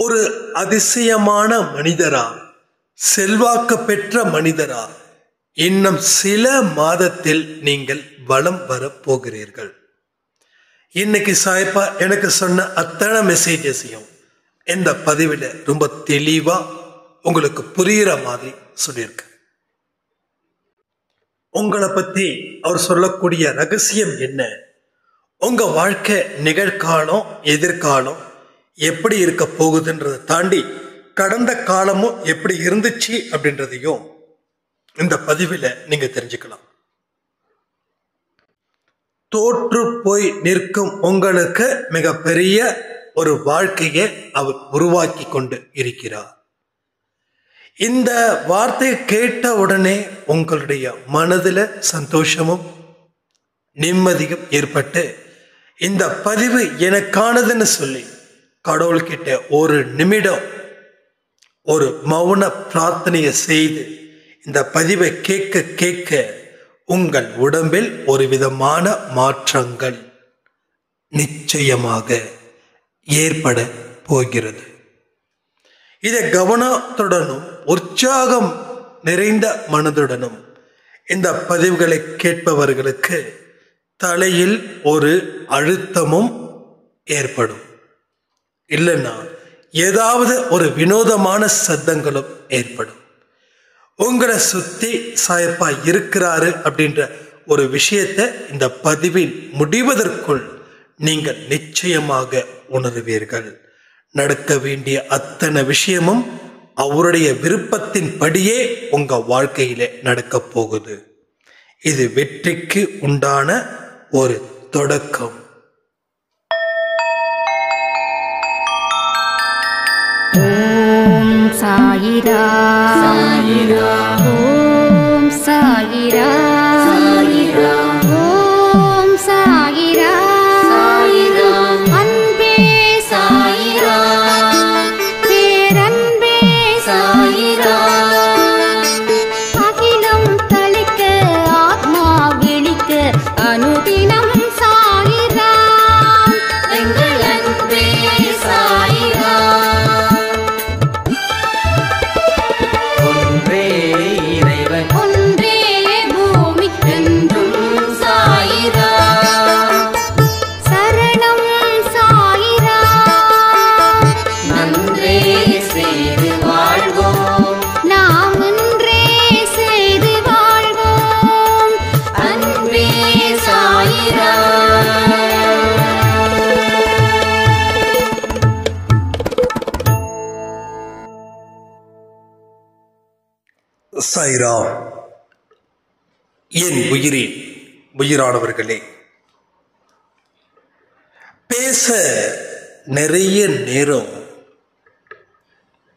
ஒரு அதிசயமான மனிதரா, செல்வாக்கு பெற்ற மனிதரா இன்னும் சில மாதத்தில் நீங்கள் வலம் வரப் போகிறீர்கள். இன்னைக்கு சாய்ப்பா எனக்கு சொன்ன அத்தனை மெசேஜஸையும் இந்த பதிவில் ரொம்ப தெளிவா உங்களுக்கு புரியுற மாதிரி சொல்லியிருக்க. உங்களை பத்தி அவர் சொல்லக்கூடிய ரகசியம் என்ன, உங்க வாழ்க்கை நிகழ்காலம் எதிர்காலம் எப்படி இருக்க போகுதுன்றதை தாண்டி கடந்த காலமும் எப்படி இருந்துச்சு அப்படின்றதையும் இந்த பதிவில் நீங்க தெரிஞ்சுக்கலாம். தோற்று போய் நிற்கும் உங்களுக்கு மிகப்பெரிய ஒரு வாழ்க்கையை அவர் உருவாக்கி கொண்டு இருக்கிறார். இந்த வார்த்தையை கேட்ட உடனே உங்களுடைய மனதில் சந்தோஷமும் நிம்மதியும் ஏற்பட்டு இந்த பதிவு எனக்கானதுன்னு சொல்லி கடவுள்கிட்ட ஒரு நிமிடம் ஒரு மௌன பிரார்த்தனையை செய்து இந்த பதிவை கேட்க கேட்க உங்கள் உடம்பில் ஒரு விதமான மாற்றங்கள் நிச்சயமாக ஏற்பட போகிறது. இதை கவனத்துடனும் உற்சாகம் நிறைந்த மனதுடனும் இந்த பதிவுகளை கேட்பவர்களுக்கு தலையில் ஒரு அழுத்தமும் ஏற்படும். இல்லைன்னா ஏதாவது ஒரு வினோதமான சத்தங்களும் ஏற்படும். உங்களை சுத்தி சாயப்பா இருக்கிறாரு அப்படின்ற ஒரு விஷயத்தை இந்த பதிவில் முடிவதற்குள் நீங்கள் நிச்சயமாக உணர்வீர்கள். நடக்க வேண்டிய அத்தனை விஷயமும் அவருடைய விருப்பத்தின் படியே உங்க வாழ்க்கையில நடக்க போகுது. இது வெற்றிக்கு உண்டான ஒரு தொடக்கம். ஓம் சாயிரா சாயிரா, ஓம் சாயிரா சாயிரா, ஓம் சாயிரா சாயிரா, அன்பே சாயிரா, பேரன்பே சாயிரா, அகிலம் தளிக்க ஆத்மா விழிக்க அனுதினம் சாயிரா, எங்கள் அன்பே சாயிரா. ஒன்றே பூமிக்கென்றும் சாயிரா, சரணம் சாயிரா, நன்றே செய்து வாழ்வோம், நாம் ஒன்றே செய்து வாழ்வோம், அன்பே சாயிரா. சாய்ராம். என் உயிரின் உயிரானவர்களே, பேச நிறைய நேரம்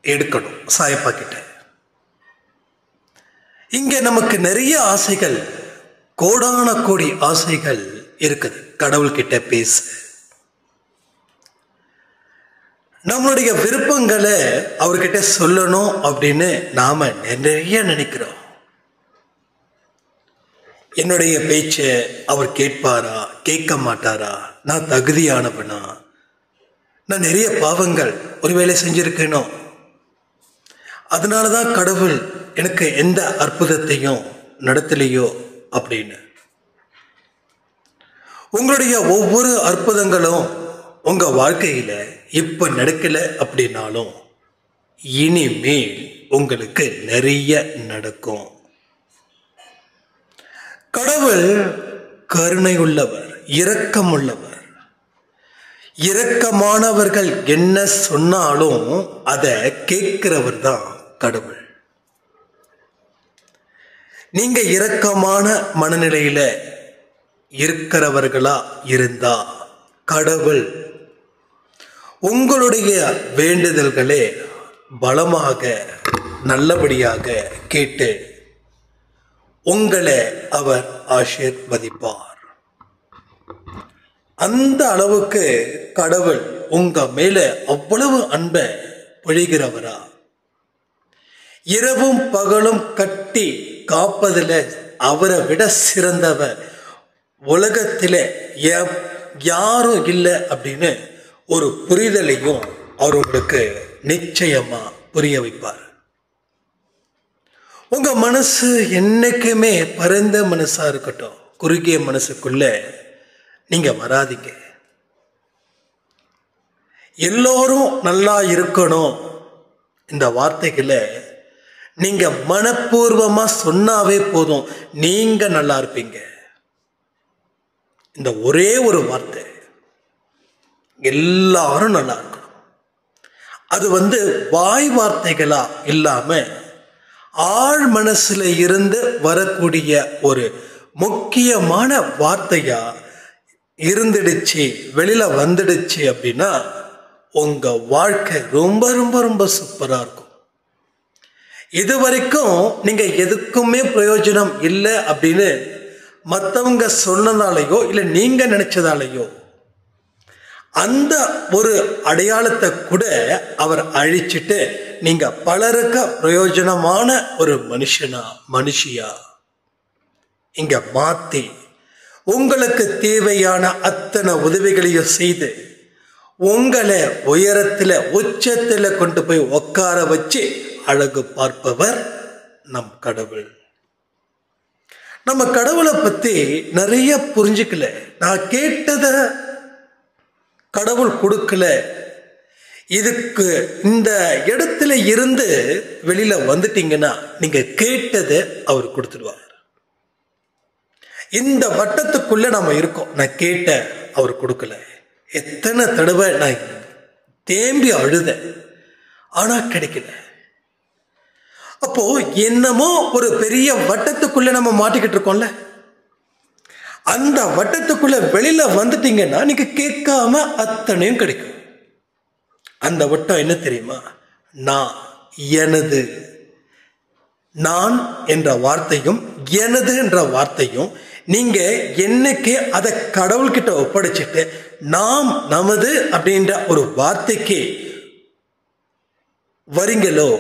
எடுக்கணும் சாயப்பா கிட்ட. இங்க நமக்கு நிறைய ஆசைகள், கோடான கோடி ஆசைகள் இருக்குது கடவுள்கிட்ட பேச. நம்மளுடைய விருப்பங்களை அவர்கிட்ட சொல்லணும் அப்படின்னு நாம நிறைய நினைக்கிறோம். என்னுடைய பேச்சை அவர் கேட்பாரா, கேட்க மாட்டாரா, நான் தகுதியானவனா, நான் நிறைய பாவங்கள் ஒருவேளை செஞ்சிருக்கேனோ, அதனாலதான் கடவுள் எனக்கு எந்த அற்புதத்தையும் நடத்தலையோ அப்படின்னு. உங்களுடைய ஒவ்வொரு அற்புதங்களும் உங்க வாழ்க்கையில இப்ப நடக்கல அப்படின்னாலும் இனிமேல் உங்களுக்கு நிறைய நடக்கும். கடவுள் கருணை உள்ளவர், இரக்கம் உள்ளவர். இரக்கமானவர்கள் என்ன சொன்னாலும் அதை கேட்கிறவர் தான் கடவுள். நீங்க இரக்கமான மனநிலையில இருக்கிறவர்களா இருந்தா கடவுள் உங்களுடைய வேண்டுதல்களே பலமாக நல்லபடியாக கேட்டு உங்களை அவர் ஆசீர்வதிப்பார். அந்த அளவுக்கு கடவுள் உங்க மேல அவ்வளவு அன்பை பொழிகிறவரா. இரவும் பகலும் கட்டி காப்பதில் அவரை விட சிறந்தவர் உலகத்திலே யாரும் இல்லை அப்படின்னு ஒரு புரிதலையும் அவர் உங்களுக்கு நிச்சயமா புரிய வைப்பார். உங்க மனசு என்னைக்குமே பரந்த மனசா இருக்கட்டும். குறுகிய மனசுக்குள்ள நீங்க வராதீங்க. எல்லோரும் நல்லா இருக்கணும் இந்த வார்த்தைகளை நீங்க மனப்பூர்வமா சொன்னாவே போதும், நீங்க நல்லா இருப்பீங்க. இந்த ஒரே ஒரு வார்த்தை, எல்லாரும் நல்லா இருக்கணும். அது வாய் வார்த்தைகளா இல்லாம ஆழ் மனசுல இருந்து வரக்கூடிய ஒரு முக்கியமான வார்த்தையா இருந்துடுச்சு, வெளியில வந்துடுச்சு அப்படின்னா உங்க வாழ்க்கை ரொம்ப ரொம்ப ரொம்ப சூப்பரா இருக்கும். இது வரைக்கும் நீங்க எதுக்குமே பிரயோஜனம் இல்லை அப்படின்னு மற்றவங்க சொன்னதாலேயோ இல்லை நீங்க நினைச்சதாலேயோ அந்த ஒரு அடையாளத்தை கூட அவர் அழிச்சிட்டு நீங்க பலருக்கு பிரயோஜனமான ஒரு மனுஷியா இங்க மாத்தி உங்களுக்கு தேவையான அத்தனை உதவிகளையும் செய்து உங்களை உயரத்துல உச்சத்துல கொண்டு போய் உட்கார வச்சு அழகு பார்ப்பவர் நம் கடவுள். நம்ம கடவுளை பத்தி நிறைய புரிஞ்சுக்கல. நான் கேட்டத கடவுள் கொடுக்கல. இதுக்கு இந்த இடத்துல இருந்து வெளியில வந்துட்டீங்கன்னா நீங்க கேட்டதை அவர் கொடுத்துடுவார். இந்த வட்டத்துக்குள்ள நாம இருக்கோம். நான் கேட்ட அவர் கொடுக்கல. எத்தனை தடவை நான் தேம்பி அழுத, ஆனா கிடைக்கல. அப்போ என்னமோ ஒரு பெரிய வட்டத்துக்குள்ள நம்ம மாட்டிக்கிட்டு இருக்கோம்ல, அந்த வட்டத்துக்குள்ள வெளியில வந்துட்டீங்கன்னா நீங்க கேட்காம அத்தனையும் கிடைக்கும். அந்த வட்டம் என்ன தெரியுமா? நான், எனது. நான் என்ற வார்த்தையும் எனது என்ற வார்த்தையும் நீங்க என்னைக்கு அதை கடவுள்கிட்ட ஒப்படைச்சிட்டு நாம், நமது அப்படின்ற ஒரு வார்த்தைக்கு வரீங்களோ,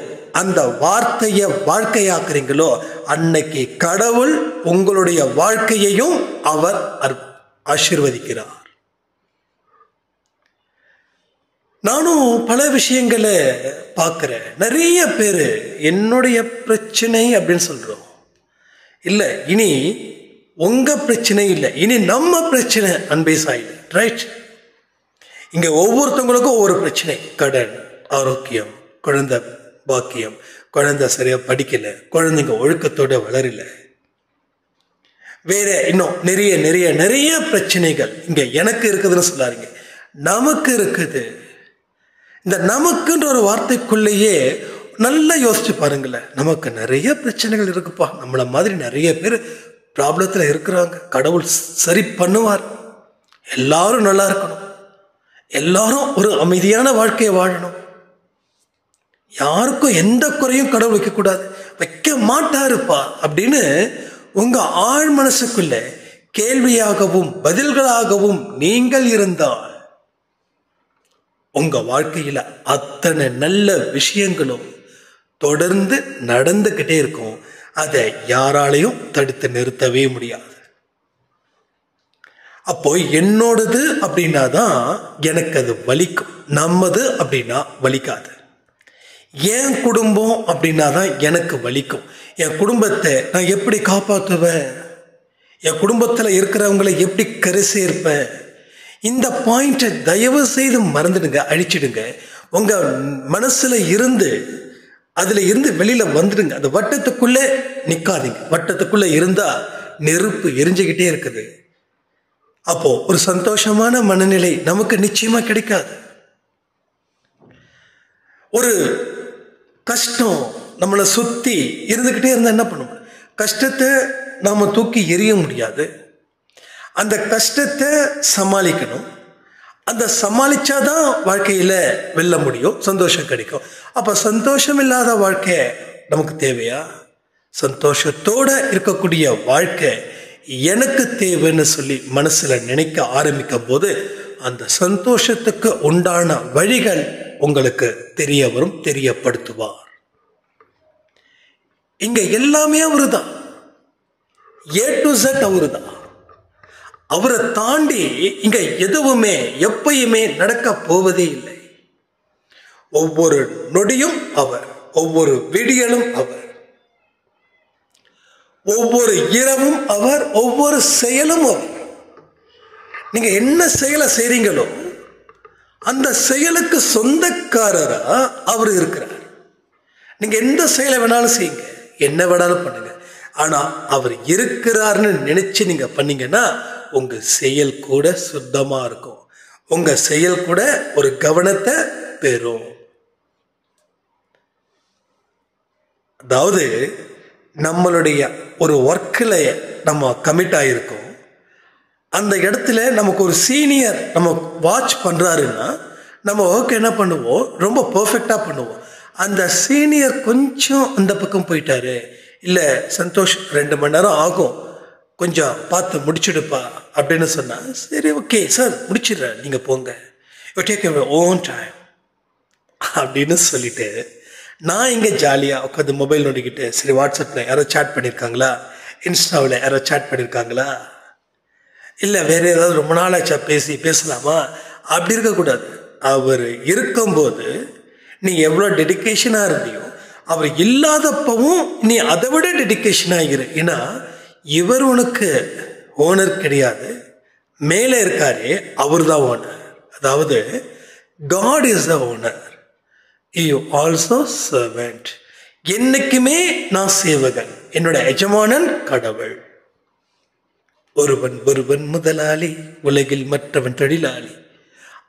அந்த வார்த்தையை வாழ்க்கையாக்குறீங்களோ, அன்னைக்கு கடவுள் உங்களுடைய வாழ்க்கையையும் அவர் ஆசீர்வதிக்கிறார். நானும் பல விஷயங்களை பார்க்கிறேன். நிறைய பேர் என்னுடைய பிரச்சனை அப்படின்னு சொல்றோம். இல்லை, இனி உங்க பிரச்சனை இல்லை, இனி நம்ம பிரச்சனை அன்பே சாயில். ரைட்? இங்க ஒவ்வொருத்தவங்களுக்கும் ஒவ்வொரு பிரச்சனை. கடன், ஆரோக்கியம், குழந்தை பாக்கியம், குழந்தை சரியா படிக்கல, குழந்தைங்க ஒழுக்கத்தோட வளரல, வேற இன்னும் நிறைய நிறைய நிறைய பிரச்சனைகள் இங்க எனக்கு இருக்குதுன்னு சொல்லாதீங்க, நமக்கு இருக்குது. இந்த நமக்குன்ற ஒரு வார்த்தைக்குள்ளேயே நல்லா யோசிச்சு பாருங்களேன். நமக்கு நிறைய பிரச்சனைகள் இருக்குப்பா. நம்மள மாதிரி நிறைய பேர் ப்ராப்ளத்தில் இருக்கிறாங்க. கடவுள் சரி பண்ணுவார். எல்லாரும் நல்லா இருக்கணும், எல்லாரும் ஒரு அமைதியான வாழ்க்கையை வாழணும், யாருக்கும் எந்த குறையும் கடவுள் வைக்கக்கூடாது, வைக்க மாட்டாருப்பா அப்படின்னு உங்க ஆழ் மனசுக்குள்ள கேள்வியாகவும் பதில்களாகவும் நீங்கள் இருந்தால் உங்க வாழ்க்கையில அத்தனை நல்ல விஷயங்களும் தொடர்ந்து நடந்துகிட்டே இருக்கும். அதை யாராலையும் தடுத்து நிறுத்தவே முடியாது. அப்போ என்னோடது அப்படின்னா தான் எனக்கு அது வலிக்கும், நம்மது அப்படின்னா வலிக்காது. என் குடும்பம் அப்படின்னா தான் எனக்கு வலிக்கும். என் குடும்பத்தை நான் எப்படி காப்பாற்றுவேன், என் குடும்பத்தில் இருக்கிறவங்களை எப்படி கரை சேர்ப்பேன், இந்த பாயிண்ட்டை தயவு செய்து மறந்துடுங்க, அழிச்சிடுங்க. உங்க மனசுல இருந்து அதுல இருந்து வெளியில வந்துடுங்க. அந்த வட்டத்துக்குள்ளே நிக்காதீங்க. வட்டத்துக்குள்ள இருந்தா நெருப்பு எரிஞ்சுக்கிட்டே இருக்குது. அப்போ ஒரு சந்தோஷமான மனநிலை நமக்கு நிச்சயமா கிடைக்காது. ஒரு கஷ்டம் நம்மளை சுத்தி இருந்துகிட்டே இருந்தா என்ன பண்ணுவோம்? கஷ்டத்தை நாம தூக்கி எறிய முடியாது. அந்த கஷ்டத்தை சமாளிக்கணும். அந்த சமாளிச்சாதான் வாழ்க்கையில வெல்ல முடியும், சந்தோஷம் கிடைக்கும். அப்ப சந்தோஷம் இல்லாத வாழ்க்கை நமக்கு தேவையா? சந்தோஷத்தோட இருக்கக்கூடிய வாழ்க்கை எனக்கு தேவைன்னு சொல்லி மனசுல நினைக்க ஆரம்பிக்கும் போது அந்த சந்தோஷத்துக்கு உண்டான வழிகள் உங்களுக்கு தெரிய வரும், தெரியப்படுத்துவார். இங்க எல்லாமே அவருதான், A to Z அவருதான். அவரை தாண்டி இங்க எதுவுமே எப்பயுமே நடக்க போவதே இல்லை. ஒவ்வொரு நொடியும் அவர், ஒவ்வொரு விடியலும் அவர், ஒவ்வொரு இரவும் அவர், ஒவ்வொரு செயலும் அவர். நீங்க என்ன செயலை செய்றீங்களோ அந்த செயலுக்கு சொந்தக்காரரா அவர் இருக்கிறார். நீங்க எந்த செயலை வேணாலும் செய்யுங்க, என்ன வேணாலும் பண்ணுங்க, ஆனா அவர் இருக்கிறார்னு நினைச்சு நீங்க பண்ணீங்கன்னா உங்க செயல் கூட சுத்தமா இருக்கும், உங்க செயல் கூட ஒரு கவனத்தை பெறும். அதாவது நம்மளுடைய ஒரு ஒர்க்கில் நம்ம கமிட் ஆகிருக்கோம், அந்த இடத்துல நமக்கு ஒரு சீனியர் நம்ம வாட்ச் பண்ணுறாருன்னா நம்ம ஒர்க் என்ன பண்ணுவோம், ரொம்ப பர்ஃபெக்டாக பண்ணுவோம். அந்த சீனியர் கொஞ்சம் அந்த பக்கம் போயிட்டாரு, இல்லை சந்தோஷ் 2 மணி நேரம் ஆகும், கொஞ்சம் பார்த்து முடிச்சுடுப்பா அப்படின்னு சொன்னால், சரி ஓகே சார் முடிச்சிடுறேன், நீங்கள் போங்க, you take your own time அப்படின்னு சொல்லிட்டு நான் இங்கே ஜாலியாக உட்காந்து மொபைல் நோண்டிக்கிட்டு, சரி வாட்ஸ்அப்பில் யாரோ சேட் பண்ணியிருக்காங்களா, இன்ஸ்டாவில் யாரோ சேட் பண்ணியிருக்காங்களா, இல்லை வேறு ஏதாவது ரொம்ப நாளாச்சா பேசலாமா, அப்படி இருக்கக்கூடாது. அவர் இருக்கும்போது நீ எவ்வளோ டெடிக்கேஷனாக இருந்தியோ, அவர் இல்லாதப்பவும் நீ அதை விட டெடிக்கேஷனாக இரு. ஏன்னா இவர் உனக்கு ஓனர் கிடையாது, மேலே இருக்காரே அவர் தான் ஓனர். அதாவது God is the owner, you also servant. என்னைக்குமே நான் சேவகன், என்னோட எஜமானன் கடவுள். ஒருவன் ஒருவன் முதலாளி, உலகில் மற்றவன் தொழிலாளி.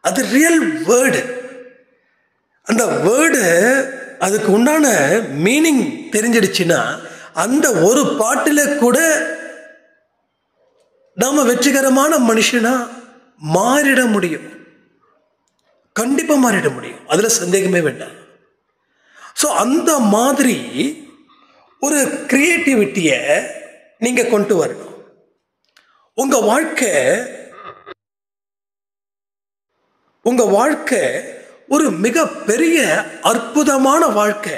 அது ரியல் வேர்டு. அந்த வேர்டு அதுக்கு உண்டான மீனிங் தெரிஞ்சிடுச்சுன்னா அந்த ஒரு பாட்டில் கூட நாம வெற்றிகரமான மனுஷனா மாறிட முடியும், கண்டிப்பா மாறிட முடியும், அதுல சந்தேகமே வேண்டாம். ஸோ அந்த மாதிரி ஒரு கிரியேட்டிவிட்டியை நீங்க கொண்டு வரணும். உங்க வாழ்க்கை ஒரு மிக பெரிய அற்புதமான வாழ்க்கை.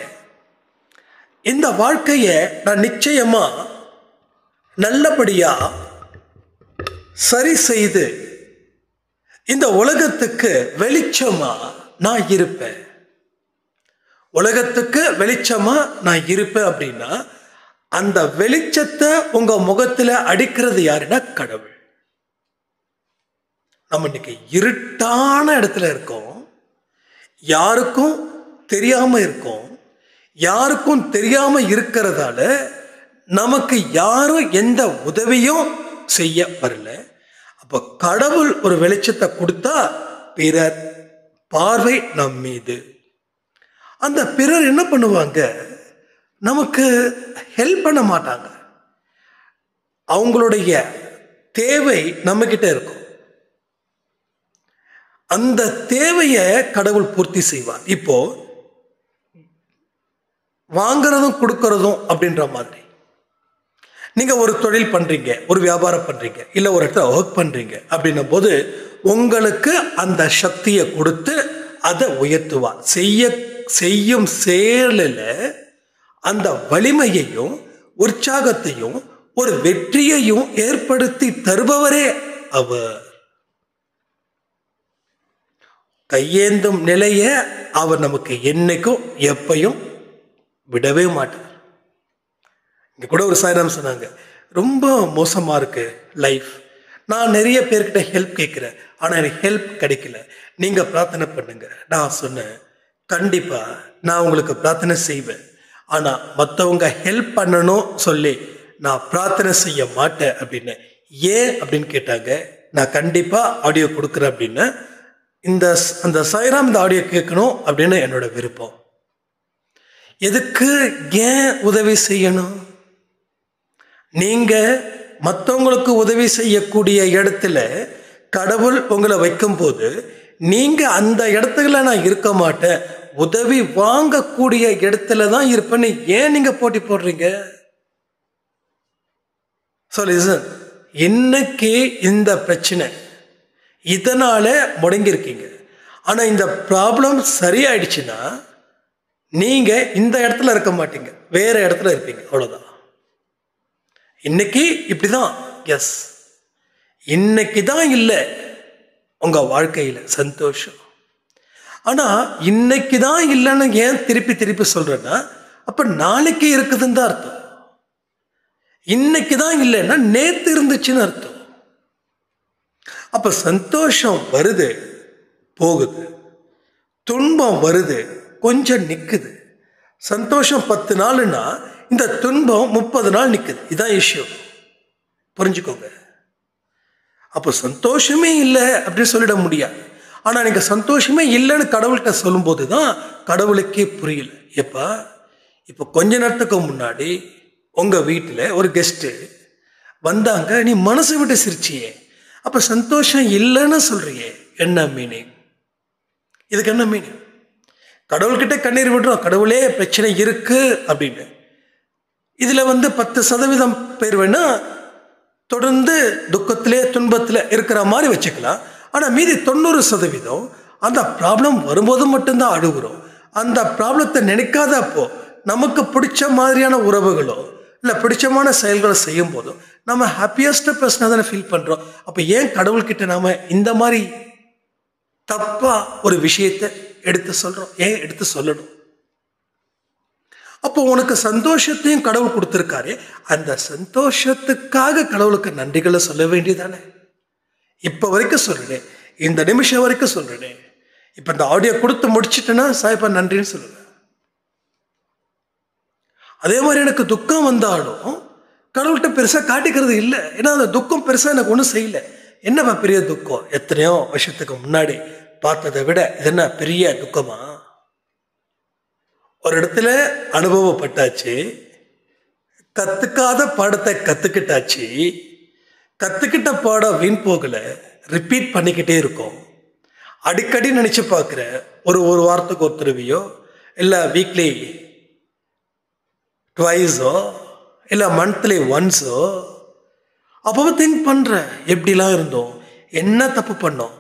இந்த வாழ்க்கையை நான் நிச்சயமா நல்லபடியா சரி செய்து இந்த உலகத்துக்கு வெளிச்சமா நான் இருப்பேன். உலகத்துக்கு வெளிச்சமா நான் இருப்பேன் அப்படின்னா அந்த வெளிச்சத்தை உங்க முகத்துல அடிக்கிறது யாருன்னா கடவுள். நம்ம இன்னைக்கு இருட்டான இடத்துல இருக்கோம், யாருக்கும் தெரியாம இருக்கோம். யாருக்கும் தெரியாம இருக்கிறதால நமக்கு யாரும் எந்த உதவியும் செய்ய வரல. அப்ப கடவுள் ஒரு வெளிச்சத்தை கொடுத்தா பிறர் பார்வை நம் மீது. அந்த பிறர் என்ன பண்ணுவாங்க, நமக்கு ஹெல்ப் பண்ண மாட்டாங்க. அவங்களுடைய தேவை நம்ம கிட்ட இருக்கும், அந்த தேவையை கடவுள் பூர்த்தி செய்வார். இப்போ வாங்குறதும் கொடுக்கறதும் அப்படின்ற மாதிரி நீங்க ஒரு தொழில் பண்றீங்க, ஒரு வியாபாரம் பண்றீங்க, இல்ல ஒரு இடத்துல ஒர்க் பண்றீங்க அப்படின்னும் போது உங்களுக்கு அந்த சக்தியை கொடுத்து அதை உயர்த்துவார். செய்யும் செயலில் அந்த வலிமையையும் உற்சாகத்தையும் ஒரு வெற்றியையும் ஏற்படுத்தி தருபவரே அவர். கையேந்தும் நிலையை அவர் நமக்கு என்னைக்கும் எப்பையும் விடவே மாட்டார். இங்க கூட ஒரு சாயனம் சொன்னாங்க, ரொம்ப மோசமா இருக்கு லைஃப், நான் நிறைய பேர்கிட்ட ஹெல்ப் கேட்கிறேன், ஆனா எனக்கு ஹெல்ப் கிடைக்கல, நீங்க பிரார்த்தனை பண்ணுங்க. நான் சொன்னேன், கண்டிப்பா நான் உங்களுக்கு பிரார்த்தனை செய்வேன், ஆனா மற்றவங்க ஹெல்ப் பண்ணணும் சொல்லி நான் பிரார்த்தனை செய்ய மாட்டேன் அப்படின்னு. ஏன் அப்படின்னு கேட்டாங்க. நான் கண்டிப்பா ஆடியோ கொடுக்குறேன் அப்படின்னு, அந்த சாய்ராம் இந்த ஆடியோ கேட்கணும் அப்படின்னு என்னோட விருப்பம். எதுக்கு ஏன் உதவி செய்யணும்? நீங்க மற்றவங்களுக்கு உதவி செய்யக்கூடிய இடத்துல கடவுள் உங்களை வைக்கும் போது நீங்க அந்த இடத்துல நான் இருக்க மாட்டேன், உதவி வாங்கக்கூடிய இடத்துல தான் இருப்பேன்னு ஏன் நீங்க போட்டி போடுறீங்க? இன்னைக்கு இந்த பிரச்சனை இதனால முடங்கிருக்கீங்க. ஆனா இந்த ப்ராப்ளம் சரியாயிடுச்சுன்னா நீங்க இந்த இடத்துல இருக்க மாட்டீங்க, வேற இடத்துல இருப்பீங்க, அவ்வளவுதான். இன்னைக்கு இப்படிதான். எஸ், இன்னைக்கு தான் இல்லை உங்க வாழ்க்கையில சந்தோஷம். ஆனா இன்னைக்கு தான் இல்லைன்னு ஏன் திருப்பி திருப்பி சொல்றேன்னா, அப்ப நாளைக்கு இருக்குதுன்னு தான் அர்த்தம். இன்னைக்கு தான் இல்லைன்னா நேத்து இருந்துச்சுன்னு அர்த்தம். அப்ப சந்தோஷம் வருது போகுது, துன்பம் வருது கொஞ்சம் நிக்குது. சந்தோஷம் 10 நாள்னா இந்த துன்பம் 30 நாள் நிக்குது. இதான் இஷ்யூ, புரிஞ்சுக்கோங்க. அப்போ சந்தோஷமே இல்லை அப்படின்னு சொல்லிட முடியாது. ஆனா நீங்க சந்தோஷமே இல்லைன்னு கடவுள்கிட்ட சொல்லும் போதுதான் கடவுளுக்கே புரியல. எப்பா, இப்ப கொஞ்ச நேரத்துக்கு முன்னாடி உங்க வீட்டுல ஒரு கெஸ்ட் வந்தாங்க, நீ மனசு விட்டு சிரிச்சியே, அப்ப சந்தோஷம் இல்லைன்னு சொல்றியே, என்ன மீனிங்? இதுக்கு என்ன மீனிங்? கடவுள்கிட்ட கண்ணீர் விடுறோம், கடவுளே பிரச்சனை இருக்கு அப்படின்னு. இதுல 10% பேர் வேணா தொடர்ந்து துக்கத்திலே துன்பத்துல இருக்கிற மாதிரி வச்சுக்கலாம். ஆனா மீதி 90% அந்த ப்ராப்ளம் வரும்போது மட்டும்தான் அழுகுறோம். அந்த ப்ராப்ளத்தை நினைக்காதப்போ நமக்கு பிடிச்ச மாதிரியான உறவுகளோ இல்ல பிடிச்சமான செயல்களை செய்யும் போதும் நம்ம ஹாப்பியஸ்ட் பர்சனாக தானே ஃபீல் பண்றோம். அப்ப ஏன் கடவுள்கிட்ட நாம இந்த மாதிரி தப்பா ஒரு விஷயத்தை எடுத்து சொல்றோம்? ஏன் எடுத்து சொல்லணும்? அப்போ உனக்கு சந்தோஷத்தையும் கடவுள் கொடுத்திருக்காரு, அந்த சந்தோஷத்துக்காக கடவுளுக்கு நன்றிகளை சொல்ல வேண்டியதானே. இப்ப வரைக்கும் சொல்றேன், இந்த நிமிஷம் வரைக்கும் சொல்றேன். இப்ப இந்த ஆடியோ கொடுத்து முடிச்சிட்டேன்னா சாய்ப்பா நன்றின்னு சொல்லுவேன். அதே மாதிரி எனக்கு துக்கம் வந்தாலும் கடவுள்கிட்ட பெருசா காட்டிக்கிறது இல்லை. ஏன்னா அந்த துக்கம் பெருசா எனக்கு ஒன்றும் செய்யல. என்னப்பா பெரிய துக்கம்? எத்தனையோ வருஷத்துக்கு முன்னாடி பார்த்ததை விட இது என்ன பெரிய துக்கமா? ஒரு இடத்துல அனுபவப்பட்டாச்சு, கத்துக்காத பாடத்தை கத்துக்கிட்டாச்சு, கத்துக்கிட்ட பாடம் வீண் போகல, ரிப்பீட் பண்ணிக்கிட்டே இருக்கும். அடிக்கடி நினைச்சு பார்க்குற ஒரு வாரத்துக்கு ஒரு தடவையோ இல்லை வீக்லி ட்வைஸோ இல்லை மந்த்லி ஒன்ஸோ அப்போ திங்க் பண்ற, எப்படிலாம் இருந்தோம், என்ன தப்பு பண்ணோம்,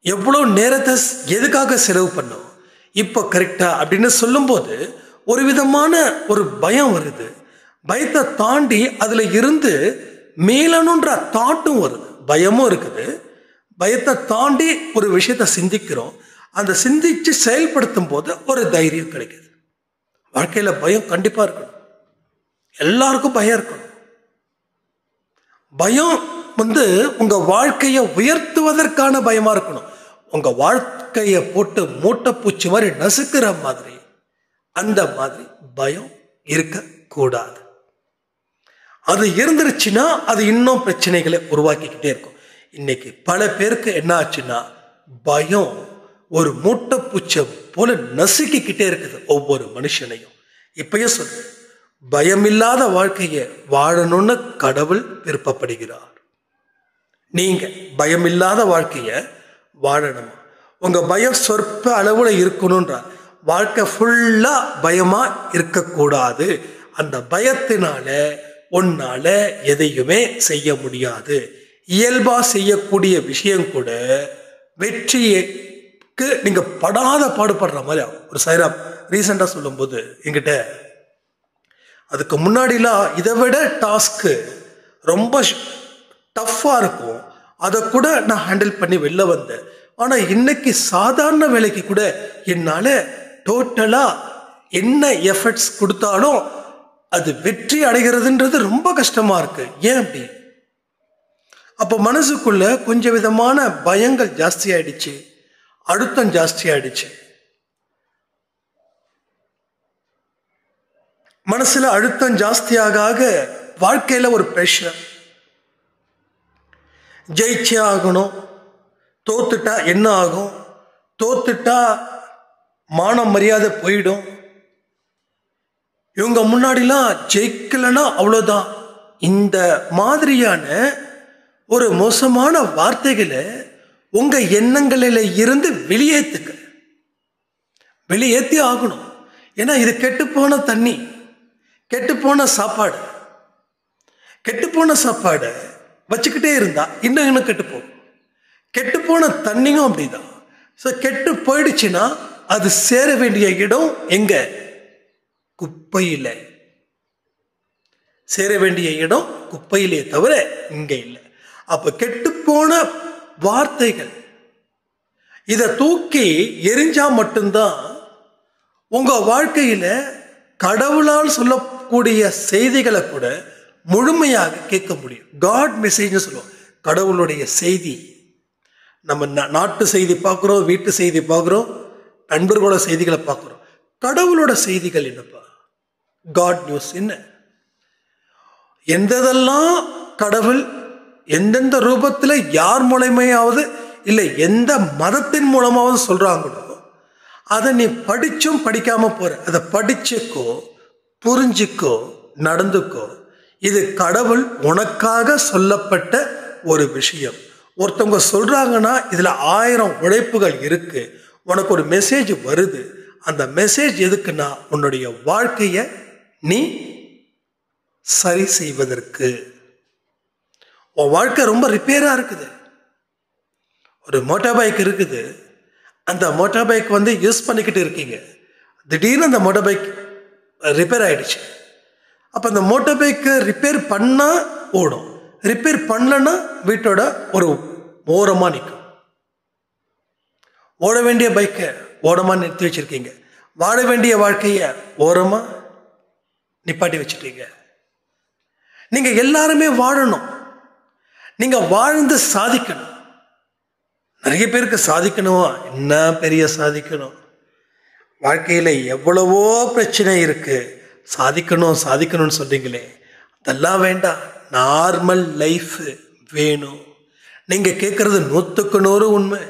எவ்வளோ நேரத்தை எதுக்காக செலவு பண்ணோம், இப்போ கரெக்டா அப்படின்னு சொல்லும்போது ஒரு விதமான ஒரு பயம் வருது. பயத்தை தாண்டி அதுல இருந்து மேலணுன்ற தாட்டும் வருது. பயமும் இருக்குது, பயத்தை தாண்டி ஒரு விஷயத்தை சிந்திக்கிறோம். அந்த சிந்திச்சு செயல்படுத்தும் போது ஒரு தைரியம் கிடைக்குது. வாழ்க்கையில பயம் கண்டிப்பா இருக்கணும், எல்லாருக்கும் பயம் இருக்கணும். பயம் உங்க வாழ்க்கையை உயர்த்துவதற்கான பயமா இருக்கணும். உங்க வாழ்க்கையை போட்டு மூட்டைப்பூச்சி மாதிரி நசுக்கிற மாதிரி அந்த மாதிரி பயம் இருக்கக்கூடாது. அது இருந்துருச்சுன்னா அது இன்னும் பிரச்சனைகளை உருவாக்கிக்கிட்டே இருக்கும். இன்னைக்கு பல பேருக்கு என்ன ஆச்சுன்னா பயம் ஒரு மூட்டைப்பூச்சை போல நசுக்கிக்கிட்டே இருக்குது ஒவ்வொரு மனுஷனையும். இப்பயே சொல்லு, பயமில்லாத வாழ்க்கையை வாழணும்னு கடவுள் விருப்பப்படுகிறார். நீங்க பயமில்லாத வாழ்க்கையை வாழணுமா? உங்க பயம் சொற்ப அளவுல இருக்கணும்ன்றார். வாழ்க்கை ஃபுல்லா பயமா இருக்கக்கூடாது. அந்த பயத்தினால உன்னால எதையுமே செய்ய முடியாது. இயல்பா செய்யக்கூடிய விஷயம் கூட வெற்றிக்கு நீங்க படாத பாடுபடுற மாதிரி ஆகும். ஒரு சைராம் ரீசெண்டா சொல்லும் போது என்கிட்ட, அதுக்கு முன்னாடிலாம் இதை விட டாஸ்க்கு ரொம்ப டஃப்பா இருக்கும், அதை கூட நான் ஹேண்டில் பண்ணி வெளில வந்தேன். ஆனா இன்னைக்கு சாதாரண வேலைக்கு கூட என்னால டோட்டலா என்ன எஃபர்ட்ஸ் கொடுத்தாலும் அது வெற்றி அடைகிறதுன்றது ரொம்ப கஷ்டமா இருக்கு. ஏன் அப்படி? அப்போ மனசுக்குள்ள கொஞ்சம் விதமான பயங்கள் ஜாஸ்தி ஆயிடுச்சு, அழுத்தம் ஜாஸ்தி ஆயிடுச்சு. மனசுல அழுத்தம் ஜாஸ்தியாக வாழ்க்கையில ஒரு பிரஷர், ஜெயிச்சே ஆகணும், தோத்துட்டா என்ன ஆகும், தோத்துட்டா மான மரியாதை போயிடும், இவங்க முன்னாடிலாம் ஜெயிக்கலன்னா அவ்வளவுதான். இந்த மாதிரியான ஒரு மோசமான வார்த்தைகளை உங்க எண்ணங்களில இருந்து வெளியேற்றி ஆகணும். ஏன்னா இது கெட்டுப்போன தண்ணி, கெட்டுப்போன சாப்பாடு. கெட்டுப்போன சாப்பாடை வச்சுக்கிட்டே இருந்தா இன்னும் கெட்டுப்போம். கெட்டுப்போன தண்ணியும் அப்படிதான். கெட்டு போயிடுச்சுன்னா அது சேர வேண்டிய இடம் எங்க? குப்பையில. சேர வேண்டிய இடம் குப்பையிலே தவிர இங்க இல்லை. அப்ப கெட்டுப்போன வார்த்தைகள் இதை தூக்கி எரிஞ்சா மட்டும்தான் உங்க வாழ்க்கையில கடவுளால் சொல்லக்கூடிய செய்திகளை கூட முழுமையாக கேட்க முடியும். காட் மெசேஜ் சொல்லுவோம், கடவுளுடைய செய்தி. நம்ம நாட்டு செய்தி பார்க்குறோம், வீட்டு செய்தி பார்க்குறோம், நண்பர்களோட செய்திகளை பார்க்குறோம். கடவுளோட செய்திகள் என்னப்பா? காட் நியூஸ் என்ன? எந்தெல்லாம் கடவுள் எந்தெந்த ரூபத்தில் யார் மூலமையாவது இல்லை எந்த மதத்தின் மூலமாவது சொல்றாங்களோ அதை நீ படிச்சும் படிக்காம போற. அதை படிச்சுக்கோ, புரிஞ்சுக்கோ, நடந்துக்கோ. இது கடவுள் உனக்காக சொல்லப்பட்ட ஒரு விஷயம். ஒருத்தவங்க சொல்றாங்கன்னா இதுல 1000 உழைப்புகள் இருக்கு. உனக்கு ஒரு மெசேஜ் வருது. அந்த மெசேஜ் எதுக்குன்னா உன்னுடைய வாழ்க்கைய நீ சரி செய்வதற்கு. உன் வாழ்க்கை ரொம்ப ரிப்பேரா இருக்குது. ஒரு மோட்டார் பைக் இருக்குது. அந்த மோட்டார் பைக் யூஸ் பண்ணிக்கிட்டு இருக்கீங்க. திடீர்னு அந்த மோட்டார் பைக் ரிப்பேர் ஆயிடுச்சு. அப்போ அந்த மோட்டார் பைக்கு ரிப்பேர் பண்ணா ஓடும், ரிப்பேர் பண்ணலன்னா வீட்டோட ஒரு ஓரமாக நிற்கும். ஓட வேண்டிய பைக்கை ஓரமாக நிறுத்தி வச்சிருக்கீங்க. வாழ வேண்டிய வாழ்க்கையை ஓரமாக நிப்பாட்டி வச்சுட்டீங்க. நீங்க எல்லாருமே வாழணும். நீங்க வாழ்ந்து சாதிக்கணும். நிறைய பேருக்கு சாதிக்கணும், என்ன பெரிய சாதிக்கணும். வாழ்க்கையில எவ்வளவோ பிரச்சனை இருக்கு. சாதிக்கணும் சாதிக்கணும்னு சொல்றீங்களே, அதெல்லாம் வேண்டாம். நார்மல் லைஃப் வேணும். நீங்க கேட்கறது 100க்கு 100 உண்மை,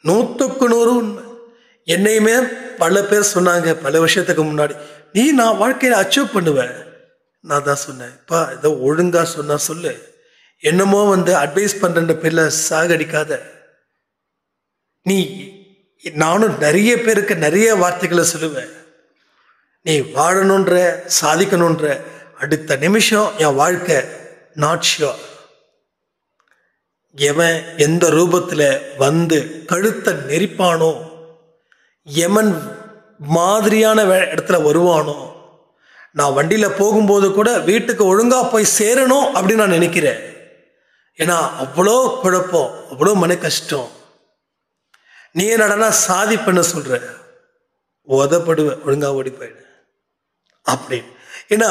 100க்கு 100 உண்மை. என்னையுமே பல பேர் சொன்னாங்க பல வருஷத்துக்கு முன்னாடி, நீ நான் வாழ்க்கையில அச்சீவ் பண்ணுவேன். நான் தான் சொன்னேன், இப்போ ஏதோ ஒழுங்கா சொன்னா சொல்லு, என்னமோ அட்வைஸ் பண்ற பேர்ல சாகடிக்காத. நீ நானும் நிறைய பேருக்கு நிறைய வார்த்தைகளை சொல்லுவேன். நீ வாழணுன்ற சாதிக்கணுன்ற அடுத்த நிமிஷம் என் வாழ்க்கை நாட் ஷியோர். எவன் எந்த ரூபத்தில் கழுத்தை நெரிப்பானோ, எமன் மாதிரியான இடத்துல வருவானோ, நான் வண்டியில் போகும்போது கூட வீட்டுக்கு ஒழுங்கா போய் சேரணும் அப்படின்னு நான் நினைக்கிறேன். ஏன்னா அவ்வளோ குழப்பம், அவ்வளோ மன கஷ்டம். நீ என்னடா சாதிப்பண்ண சொல்ற, உதப்படுவ, ஒழுங்கா ஓடி போயிடு அப்படின்னு. ஏன்னா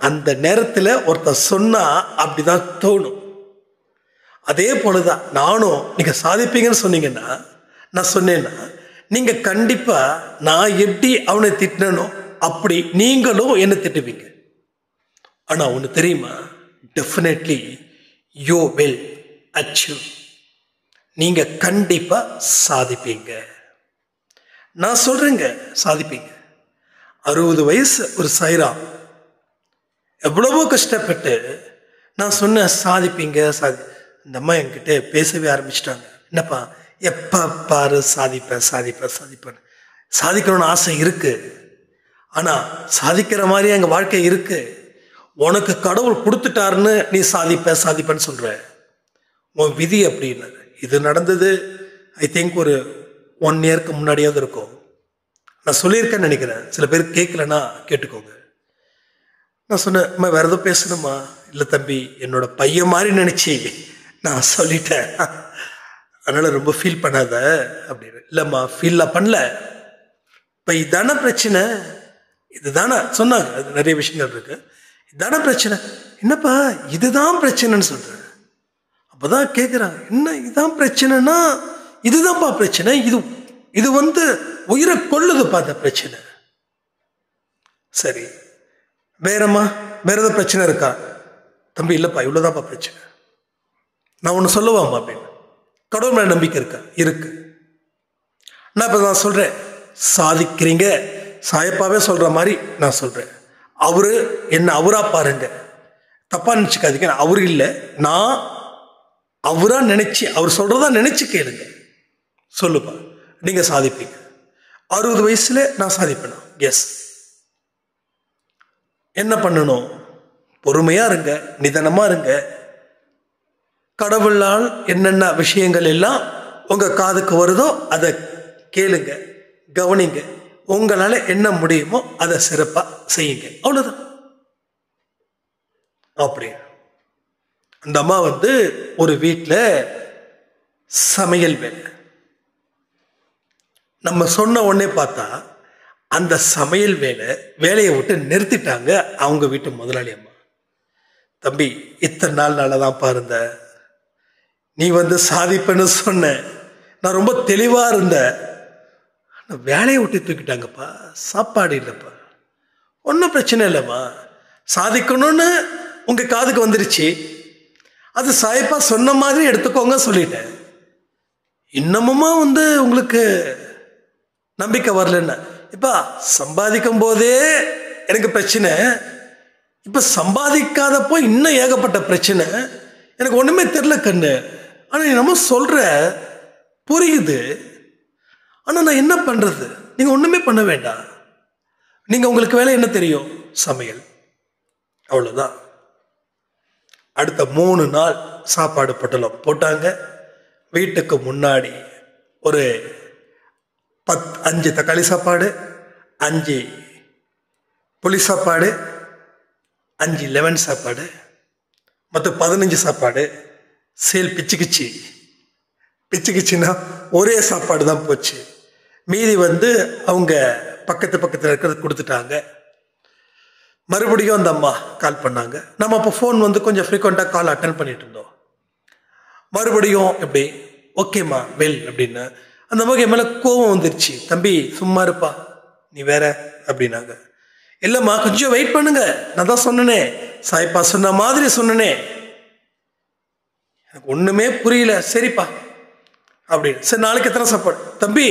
அந்த நேரத்தில் ஒருத்தர் சொன்னா அப்படிதான் தோணும். அதே போலதான் நானும். நீங்க சாதிப்பீங்கன்னு சொன்னீங்கன்னா, நான் சொன்னேன்னா நீங்க கண்டிப்பா நான் எப்படி அவனை திட்டினோ அப்படி நீங்களும் என்ன திட்டுவீங்க. ஆனா ஒண்ணு தெரியுமா, டெஃபினெட்லி யூ வில் அச்சீவ். நீங்க கண்டிப்பா சாதிப்பீங்க. நான் சொல்றேங்க, சாதிப்பீங்க. 60 வயசு ஒரு சைரா எவ்வளவோ கஷ்டப்பட்டு நான் சொன்ன சாதிப்பீங்க இந்த அம்மா என்கிட்ட பேசவே ஆரம்பிச்சிட்டாங்க. என்னப்பா எப்ப பாரு சாதிப்பேன் சாதிப்பேன் சாதிப்பேன். சாதிக்கணும்னு ஆசை இருக்கு, ஆனா சாதிக்கிற மாதிரி எங்க வாழ்க்கை இருக்கு. உனக்கு கடவுள் கொடுத்துட்டாருன்னு நீ சாதிப்ப சாதிப்பேன்னு சொல்ற, உன் விதி அப்படின்னு. இது நடந்தது ஐ திங்க் ஒரு 1 இயருக்கு முன்னாடியாவது இருக்கும். நான் சொல்லியிருக்கேன்னு நினைக்கிறேன். சில பேர் கேட்கலன்னா கேட்டுக்கோங்க. நான் சொன்னேன், வேற எதுவும் பேசணுமா? இல்லை தம்பி, என்னோட பையன் மாதிரி நினைச்சி நான் சொல்லிட்டேன், அதனால ரொம்ப ஃபீல் பண்ணாத அப்படின்னு. இல்லைம்மா ஃபீல்லாம் பண்ணல, இப்போ இதான பிரச்சனை, இதுதானே சொன்னாங்க. அது நிறைய விஷயங்கள் இருக்கு. இதான பிரச்சனை. என்னப்பா இதுதான் பிரச்சனைன்னு சொல்றேன். அப்போதான் கேட்குறாங்க, என்ன இதுதான் பிரச்சனைனா? இதுதான்ப்பா பிரச்சனை. இது உயிரை கொள்ளுதுப்பா அந்த பிரச்சனை. சரி, வேறம்மா வேற ஏதாவது பிரச்சனை இருக்கா? தம்பி இல்லைப்பா இவ்வளோதான்ப்பா பிரச்சனை. நான் ஒன்று சொல்லுவாம்மா அப்படின்னு. கடவுள் மேல நம்பிக்கை இருக்கா? இருக்கு. நான் இப்போ நான் சொல்றேன், சாதிக்கிறீங்க சாயப்பாவே சொல்ற மாதிரி நான் சொல்றேன். அவரு என்ன அவரா பாருங்க, தப்பா நினைச்சுக்காதீங்க. அவரு இல்லை, நான் அவரா நினைச்சு அவர் சொல்றதா நினைச்சு கேளுங்க. சொல்லுப்பா, நீங்க சாதிப்பீங்க. 60 வயசுல நான் சாதிப்பேனா? எஸ். என்ன பண்ணணும்? பொறுமையா இருங்க, நிதானமா இருங்க. கடவுளால் என்னென்ன விஷயங்கள் எல்லாம் உங்க காதுக்கு வருதோ அதை கேளுங்க, கவனிங்க. உங்களால என்ன முடியுமோ அதை சிறப்பா செய்யுங்க. அவ்வளவுதான். அப்படி அந்த அம்மா ஒரு வீட்டில் சமையல் வேலை, நம்ம சொன்ன உடனே பார்த்தா அந்த சமையல் வேலையை விட்டு நிறுத்திட்டாங்க அவங்க வீட்டு முதலாளி அம்மா. தம்பி, இத்தனை நாள் நல்லதான் பாருந்த, நீ வந்து சாதிப்பேன்னு சொன்ன, நான் ரொம்ப தெளிவா இருந்த, வேலையை விட்டு தூக்கிட்டாங்கப்பா, சாப்பாடு இல்லைப்பா. ஒன்றும் பிரச்சனை இல்லைம்மா, சாதிக்கணும்னு உங்க காதுக்கு வந்துருச்சு, அது சாய்ப்பா சொன்ன மாதிரி எடுத்துக்கோங்க சொல்லிட்டேன். இன்னமுமா வந்து உங்களுக்கு நம்பிக்கை வரலன்னா, இப்ப சம்பாதிக்கும் போதே எனக்கு பிரச்சனை, இப்ப சம்பாதிக்காதப்போ இன்னும் ஏகப்பட்ட பிரச்சனை, எனக்கு ஒண்ணுமே தெரியல கண்ணு. ஆனா நீ நம்ம சொல்ற புரியுது, ஆனா நான் என்ன பண்றது? நீங்க ஒண்ணுமே பண்ண வேண்டாம், நீங்க உங்களுக்கு வேலை என்ன தெரியும்? சமையல், அவ்வளவுதான். அடுத்த 3 நாள் சாப்பாடு பொட்டலம் போட்டாங்க. வீட்டுக்கு முன்னாடி ஒரு 5 தக்காளி சாப்பாடு, 5 புளி சாப்பாடு, 5 லெமன் சாப்பாடு, மொத்தம் 15 சாப்பாடு. சேல் பிச்சுக்கிச்சுன்னா ஒரே சாப்பாடு தான் போச்சு. மீதி வந்து அவங்க பக்கத்தில் இருக்கிறது கொடுத்துட்டாங்க. மறுபடியும் அந்த அம்மா கால் பண்ணாங்க. நம்ம அப்போ ஃபோன் வந்து கொஞ்சம் ஃப்ரீக்வெண்ட்டாக கால் அட்டன் பண்ணிட்டு இருந்தோம். மறுபடியும் எப்படி ஓகேம்மா வெல் அப்படின்னு அந்த அம்மாவுக்கு என் மேலே கோவம் வந்துருச்சு. தம்பி சும்மா இருப்பா, நீ வேற அப்படின்னாங்க. இல்லைம்மா கொஞ்சம் வெயிட் பண்ணுங்க, நான் தான் சொன்னனே, சாய்ப்பா சொன்ன மாதிரி சொன்னனே, எனக்கு ஒன்றுமே புரியல. சரிப்பா அப்படின்னு. சரி நாளைக்கு எத்தனை சாப்பாடு? தம்பி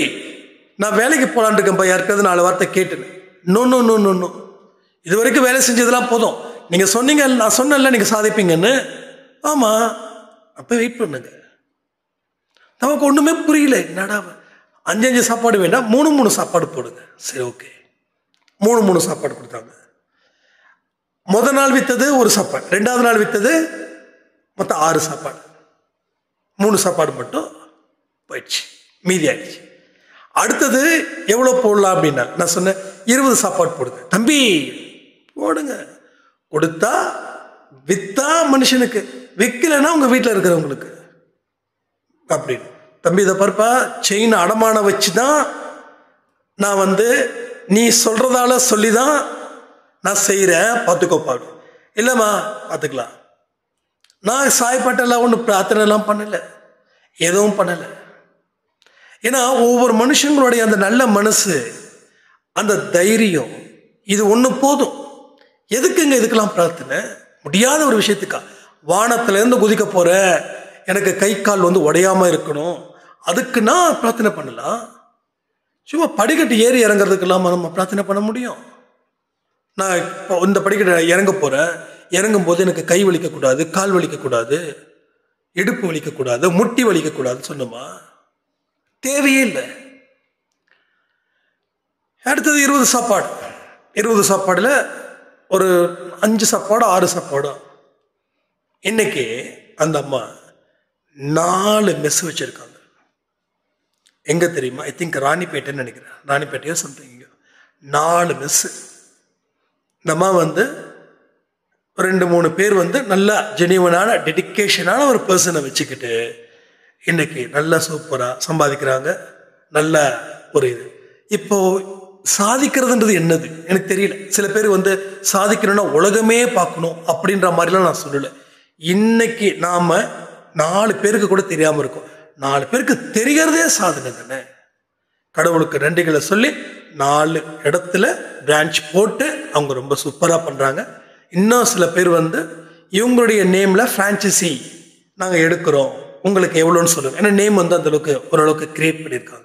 நான் வேலைக்கு போகலான் இருக்கேன்ப்பா, யாருக்காவது 4 வார்த்தை கேட்டுன்னு. No no no no no, இது வரைக்கும் வேலை செஞ்சதெல்லாம் போதும், நீங்கள் சொன்னீங்க, நான் சொன்னேன்ல நீங்கள் சாதிப்பீங்கன்னு. ஆமாம், அப்போ வெயிட் பண்ணுங்க. நமக்கு ஒன்றுமே புரியல, என்னடா 5 சாப்பாடு வேண்டாம், 3 சாப்பாடு போடுங்க. சரி ஓகே, 3 சாப்பாடு கொடுத்தாங்க. முதல் நாள் வித்தது 1 சாப்பாடு, 2வது நாள் வித்தது மொத்தம் 6 சாப்பாடு, 3 சாப்பாடு மட்டும் போயிடுச்சு, மீதி ஆயிடுச்சு. அடுத்தது எவ்வளோ போடலாம் அப்படின்னா நான் சொன்னேன் 20 சாப்பாடு போடுங்க. தம்பி போடுங்க, கொடுத்தா வித்தா மனுஷனுக்கு, விற்கலைன்னா உங்க வீட்டில் இருக்கிறவங்களுக்கு அப்படின்னு. தம்பி இதை பார்ப்பா, செயின் அடமானம் வச்சு தான் நான் வந்து நீ சொல்றதால சொல்லி தான் நான் செய்கிறேன், பார்த்துக்கோப்பா. இல்லைம்மா பார்த்துக்கலாம், நான் சாய்பாட்டெல்லாம் ஒன்றும் பிரார்த்தனைலாம் பண்ணலை, எதுவும் பண்ணலை. ஏன்னா ஒவ்வொரு மனுஷங்களுடைய அந்த நல்ல மனசு, அந்த தைரியம், இது ஒன்று போதும். எதுக்குங்க இதுக்கெல்லாம் பிரார்த்தனை? முடியாத ஒரு விஷயத்துக்கா? வானத்திலேருந்து குதிக்க போற, எனக்கு கை கால் வந்து உடையாம இருக்கணும், அதுக்கு நான் பிரார்த்தனை பண்ணலாம். சும்மா படிக்கட்டு ஏறி இறங்குறதுக்கெல்லாம் நம்ம பிரார்த்தனை பண்ண முடியும்? நான் இப்போ இந்த படிக்கட்டை இறங்க போறேன், இறங்கும் போது எனக்கு கை வலிக்கக்கூடாது, கால் வலிக்கக்கூடாது, இடுப்பு வலிக்கக்கூடாது, முட்டி வலிக்கக்கூடாதுன்னு சொன்னோமா? தேவையே இல்லை. அடுத்தது 20 சாப்பாடு. 20 சாப்பாடுல ஒரு 5 சாப்பாடு 6 சாப்பாடு. இன்னைக்கு அந்த அம்மா 4 மெஸ் வச்சிருக்காங்க. எங்க தெரியுமா? ஐ திங்க் ராணிப்பேட்டைன்னு நினைக்கிறேன், ராணிப்பேட்டையோ சம்திங். 4 மெஸ். இந்த அம்மா வந்து 2-3 பேர் வந்து நல்லா ஜெனியூனான டெடிக்கேஷனான ஒரு பர்சனை வச்சுக்கிட்டு இன்னைக்கு நல்லா சூப்பராக சம்பாதிக்கிறாங்க. நல்ல ஒரு இது. இப்போ சாதிக்கிறதுன்றது என்னது எனக்கு தெரியல. சில பேர் வந்து சாதிக்கணும்னா உலகமே பார்க்கணும் அப்படின்ற மாதிரிலாம் நான் சொல்லலை. இன்னைக்கு நாம 4 பேருக்கு கூட தெரியாமல் இருக்கும், 4 பேருக்கு தெரியறதே சாதனை தானே. கடவுளுக்கு நன்றிகளை சொல்லி 4 இடத்துல பிரான்ச் போட்டு அவங்க ரொம்ப சூப்பராக பண்ணுறாங்க. இன்னும் சில பேர் வந்து இவங்களுடைய நேமில் ஃப்ரான்ச்சைசி நாங்கள் எடுக்கிறோம், உங்களுக்கு எவ்வளோன்னு சொல்லுங்கள். ஏன்னா நேம் வந்து அந்தளவுக்கு ஓரளவுக்கு கிரியேட் பண்ணியிருக்காங்க.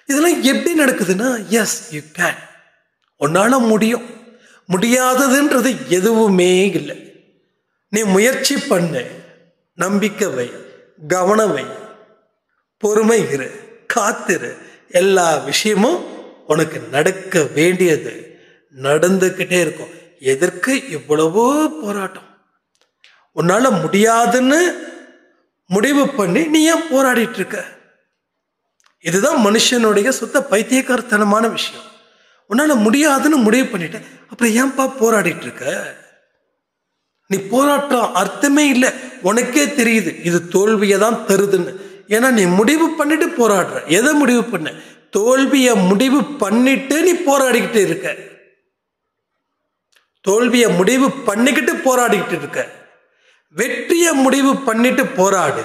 இதெல்லாம் எப்படி நடக்குதுன்னா, எஸ் யூ கேன், உன்னால முடியும். முடியாததுன்றது எதுவுமே இல்லை. நீ முயற்சி பண்ணு, நம்பிக்கை வை, கவனம் வை, பொறுமை இரு, காத்திரு. எல்லா விஷயமும் உனக்கு நடக்க வேண்டியது நடந்துக்கிட்டே இருக்கும். எதற்கு இவ்வளவோ போராட்டம்? உன்னால முடியாதுன்னு முடிவு பண்ணி நீ ஏன் போராடிட்டு இருக்க? இதுதான் மனுஷனுடைய சுத்த பைத்தியக்காரத்தனமான விஷயம். உன்னால முடியாதுன்னு முடிவு பண்ணிட்ட, அப்புறம் ஏன்பா போராடிட்டு இருக்க? நீ போராட்டம் அர்த்தமே இல்லை. உனக்கே தெரியுது இது தோல்வியை தான் தருதுன்னு. ஏன்னா நீ முடிவு பண்ணிட்டு போராடுற. எதை முடிவு பண்ண? தோல்வியை முடிவு பண்ணிட்டு நீ போராடிக்கிட்டு இருக்க. தோல்வியை முடிவு பண்ணிக்கிட்டு போராடிக்கிட்டு இருக்க. வெற்றியை முடிவு பண்ணிட்டு போராடு,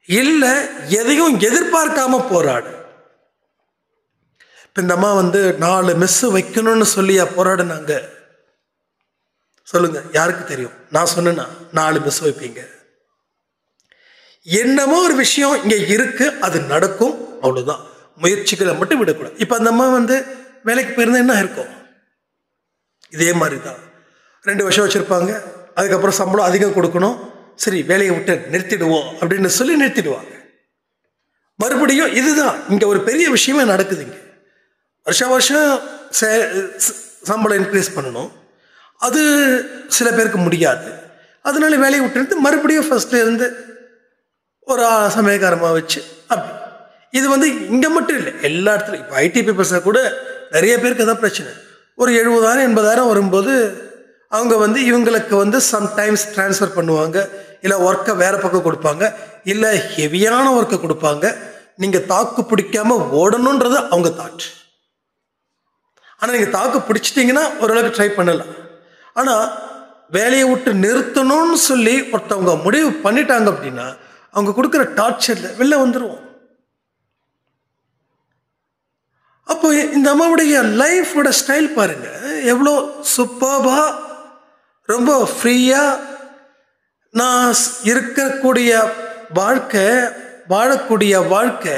இல்ல எதையும் எதிர்பார்க்காம போராடு. இப்ப இந்த அம்மா 4 மெஸ் வைக்கணும்னு சொல்லியா போராடுனாங்க? சொல்லுங்க, யாருக்கு தெரியும்? நான் சொன்னா 4 மெஸ் வைப்பீங்க. என்னமோ ஒரு விஷயம் இங்க இருக்கு, அது நடக்கும், அவ்வளவுதான். முயற்சிகளை மட்டும் விடக்கூடாது. இப்ப அந்த அம்மா வேலைக்கு போயிருந்தா என்ன இருக்கும்? இதே மாதிரி தான். 2 வருஷம் வச்சிருப்பாங்க, அதுக்கப்புறம் சம்பளம் அதிகம் கொடுக்கணும், சரி வேலையை விட்டு நிறுத்திடுவோம் அப்படின்னு சொல்லி நிறுத்திடுவாங்க. மறுபடியும் இதுதான் இங்க ஒரு பெரிய விஷயமே நடக்குது. இங்க வருஷம் சம்பளம் இன்க்ரீஸ் பண்ணணும், அது சில பேருக்கு முடியாது. அதனால வேலையை விட்டு மறுபடியும் ஃபர்ஸ்ட்ல இருந்து ஒரு சமயக்காரமாக வச்சு அப்படி. இது இங்கே மட்டும் இல்லை, எல்லா இடத்துலையும். இப்போ ஐடி பீப்புள்ஸை கூட நிறைய பேருக்கு அதான் பிரச்சனை. ஒரு 70,000 80,000 வரும்போது அவங்க இவங்களுக்கு சம்டைம்ஸ் ட்ரான்ஸ்ஃபர் பண்ணுவாங்க, இல்லை ஒர்க்கை வேறு பக்கம் கொடுப்பாங்க, இல்லை ஹெவியான ஒர்க்கை கொடுப்பாங்க. நீங்கள் தாக்கு பிடிக்காமல் ஓடணுன்றது அவங்க தாட். ஆனால் நீங்கள் தாக்கு பிடிச்சிட்டிங்கன்னா ஓரளவுக்கு ட்ரை பண்ணலாம். ஆனால் வேலையை விட்டு நிறுத்தணும்னு சொல்லி ஒருத்தவங்க முடிவு பண்ணிட்டாங்க அப்படின்னா அவங்க கொடுக்குற டார்ச்சர்ல வெளில வந்துடுவோம். அப்போ இந்த அம்மாவுடைய லைஃபோட ஸ்டைல் பாருங்க, எவ்வளோ சூப்பர்பா, ரொம்ப ஃப்ரீயா நான் இருக்கக்கூடிய வாழ்க்கை, வாழக்கூடிய வாழ்க்கை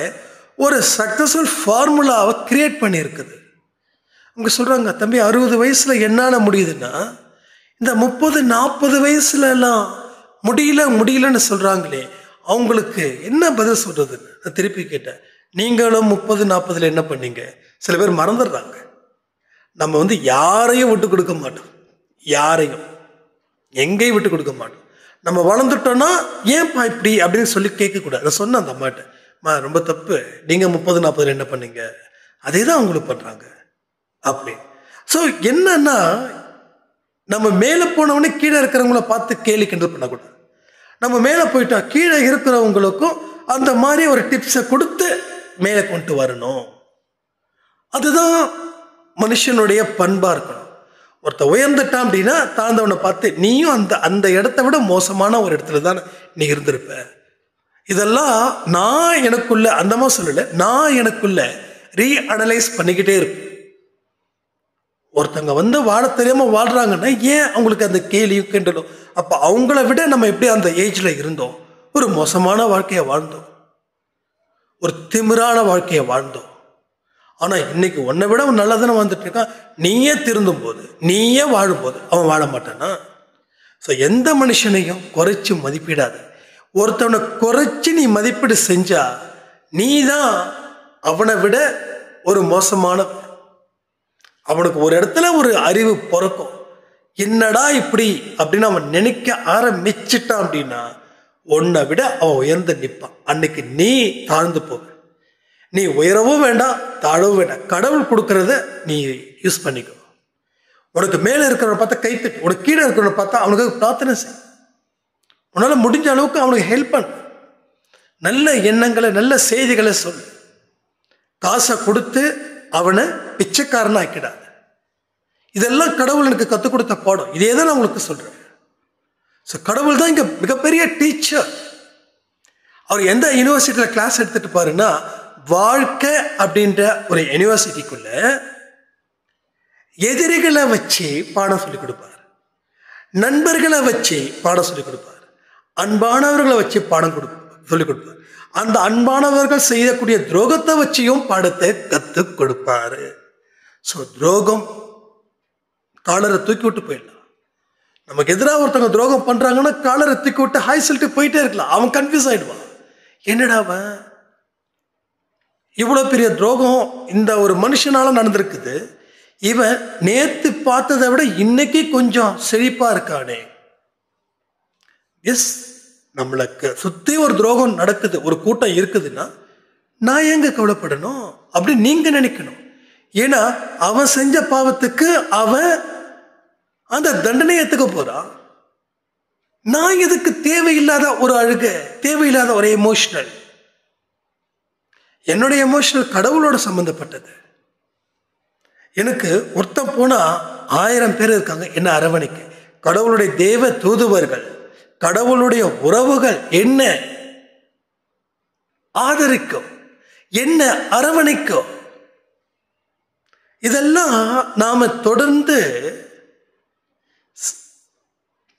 ஒரு சக்சஸ்ஃபுல் ஃபார்முலாவை கிரியேட் பண்ணியிருக்குது. அவங்க சொல்றாங்க, தம்பி 60 வயசுல என்னால முடியுதுன்னா இந்த 30-40 வயசுல எல்லாம் முடியலன்னு சொல்றாங்களே, அவங்களுக்கு என்ன பதில் சொல்றது? நான் திருப்பி கேட்டேன், நீங்களும் 30-40 என்ன பண்ணீங்க? சில பேர் மறந்துடுறாங்க. நம்ம யாரையும் விட்டு கொடுக்க மாட்டோம், யாரையும் எங்கேயும் விட்டு கொடுக்க மாட்டோம். நம்ம வளர்ந்துட்டோம்னா ஏன்பா இப்படி அப்படின்னு சொல்லி கேட்கக்கூடாது. நான் சொன்னேன் அந்த அம்மாட்ட, ரொம்ப தப்பு, நீங்க 30-40 என்ன பண்ணீங்க, அதே தான் அவங்களுக்கு பண்றாங்க அப்படி. ஸோ என்னன்னா, நம்ம மேலே போனவொடனே கீழே இருக்கிறவங்கள பார்த்து கேலி கிண்டல் பண்ணக்கூடாது. நம்ம மேலே போயிட்டா கீழே இருக்கிறவங்களுக்கும் அந்த மாதிரி ஒரு டிப்ஸை கொடுத்து மேலே கொண்டு வரணும். அதுதான் மனுஷனுடைய பண்பா இருக்கணும். ஒருத்த உயர்ந்துட்டான் அப்படின்னா தாழ்ந்தவனை பார்த்து நீயும் அந்த இடத்த விட மோசமான ஒரு இடத்துல தான் நீ இருந்திருப்ப. இதெல்லாம் நான் எனக்குள்ள அந்தமா சொல்லல, நான் எனக்குள்ள ரீஅனலைஸ் பண்ணிக்கிட்டே இருப்பேன். ஒருத்தங்க வாழ தெரியாம வாழ்றாங்கன்னா ஏன் அவங்களுக்கு அந்த கேலியும் கிண்டலும்? அப்ப அவங்கள விட நம்ம எப்படி அந்த ஏஜ்ல இருந்தோம்? ஒரு மோசமான வாழ்க்கையை வாழ்ந்தோம், ஒரு திமிரான வாழ்க்கையை வாழ்ந்தோம். ஆனா இன்னைக்கு உன்னை விட அவன் நல்லா தானே வந்துட்டு இருக்கான். நீயே திருந்தும் போது, நீயே வாழும்போது அவன் வாழ மாட்டானா? ஸோ எந்த மனுஷனையும் குறைச்சி மதிப்பிடாத. ஒருத்தவனை குறைச்சி நீ மதிப்பீடு செஞ்சா நீ தான் அவனை விட ஒரு மோசமான. அவனுக்கு ஒரு இடத்துல ஒரு அறிவு பிறக்கும், என்னடா இப்படி அப்படின்னு அவன் நினைக்க ஆரம்பிச்சிட்டான் அப்படின்னா உன்னை விட அவன் உயர்ந்து நிற்பான். அன்னைக்கு நீ தாழ்ந்து போக. நீ உயரவும் வேண்டாம், தாழவும் வேண்டாம். கடவுள் கொடுக்கறத நீ யூஸ் பண்ணிக்கோ. உனக்கு மேலே இருக்கிறவனை பார்த்தா கைத்தட்டு, உனக்கு கீழே இருக்கிறவனை பார்த்தா அவனுக்கு பிரார்த்தனை செய். உன்னால முடிஞ்ச அளவுக்கு அவனுக்கு ஹெல்ப் பண்ணு. நல்ல எண்ணங்களை, நல்ல செய்திகளை சொல்லு. காசை கொடுத்து அவனை பிச்சைக்காரனா ஆக்கிடாது. இதெல்லாம் கடவுள் எனக்கு கற்றுக் கொடுத்த பாடம். இதே தான் நான் உங்களுக்கு சொல்றேன். ஸோ கடவுள் தான் இங்க மிகப்பெரிய டீச்சர். அவர் எந்த யூனிவர்சிட்டியில் கிளாஸ் எடுத்துட்டு பாருன்னா, வாழ்க்கை அப்படின்ற ஒரு யூனிவர்சிட்டிக்குள்ள எதிரிகளை வச்சு பாடம் சொல்லிக் கொடுப்பார், நண்பர்களை வச்சு பாடம் சொல்லிக் கொடுப்பார், அன்பானவர்களை வச்சு பாடம் சொல்லிக் கொடுப்பார். அந்த அன்பானவர்கள் செய்யக்கூடிய துரோகத்தை வச்சியும் பாடத்தை கற்றுக் கொடுப்பாரு. ஸோ துரோகம் காலரை தூக்கி விட்டு போயிடலாம். நமக்கு எதிராக ஒருத்தவங்க துரோகம் பண்றாங்கன்னா காலரை தூக்கி விட்டு ஹாய் சொல்லிட்டு போயிட்டே இருக்கலாம். அவன் கன்ஃபியூஸ் ஆயிடுவான், என்னடா அவன் இவ்வளவு பெரிய துரோகம் இந்த ஒரு மனுஷனால நடந்திருக்குது, இவன் நேத்து பார்த்ததை விட இன்னைக்கு கொஞ்சம் செழிப்பா இருக்கானே. எஸ், நம்மளுக்கு சுத்தி ஒரு துரோகம் நடக்குது, ஒரு கூட்டம் இருக்குதுன்னா நான் எங்க கவலைப்படணும் அப்படின்னு நீங்க நினைக்கணும். ஏன்னா அவன் செஞ்ச பாவத்துக்கு அவன் அந்த தண்டனை ஏத்துக்க போறான். நான் எதுக்கு தேவையில்லாத ஒரு அழுக, தேவையில்லாத ஒரு எமோஷனல்? என்னுடைய எமோஷனல் கடவுளோட சம்பந்தப்பட்டது. எனக்கு ஒருத்தன் போனா 1000 பேர் இருக்காங்க என்ன அரவணைக்க. கடவுளுடைய தேவ தூதுவர்கள், கடவுளுடைய உறவுகள் என்ன ஆதரிக்கும், என்ன அரவணைக்கும். இதெல்லாம் நாம தொடர்ந்து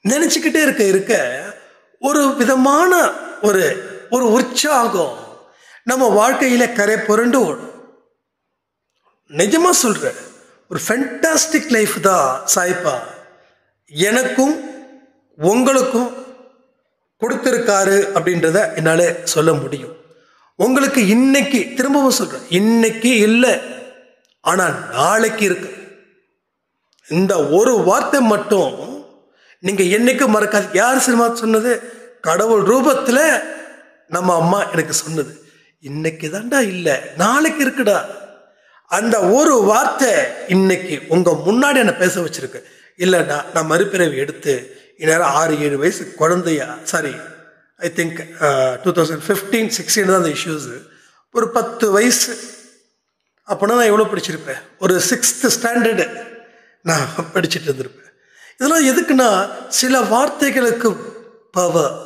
நினைச்சுக்கிட்டே இருக்க ஒரு விதமான ஒரு ஒரு உற்சாகம் நம்ம வாழ்க்கையில கரை புரண்டு ஓடும். நிஜமா சொல்றேன், ஒரு ஃபேண்டாஸ்டிக் லைஃப் தான் சாய்ப்பா எனக்கும் உங்களுக்கும் கொடுத்திருக்காரு அப்படின்றத என்னால சொல்ல முடியும். உங்களுக்கு இன்னைக்கு, திரும்பவும் சொல்றேன், இன்னைக்கு இல்லை, ஆனா நாளைக்கு இருக்கு. இந்த ஒரு வார்த்தை மட்டும் நீங்க என்னைக்கு மறக்காது. யார் சினிமா சொன்னது? கடவுள் ரூபத்துல நம்ம அம்மா எனக்கு சொன்னது. இன்னைக்கு தான்டா இல்லை, நாளைக்கு இருக்குடா. அந்த ஒரு வார்த்தை இன்னைக்கு உங்க முன்னாடி என்ன பேச வச்சிருக்கு. இல்லைடா, நான் மறுபிறவி எடுத்து இந்நேரம் 6-7 வயசு குழந்தையா, சாரி ஐ திங்க் 2015-16 தான் அந்த இஷ்யூஸ். ஒரு 10 வயசு அப்போனா நான் எவ்வளோ படிச்சிருப்பேன்? ஒரு 6th ஸ்டாண்டர்டு நான் படிச்சுட்டு இருந்திருப்பேன். இதெல்லாம் எதுக்குன்னா, சில வார்த்தைகளுக்கு பவர்.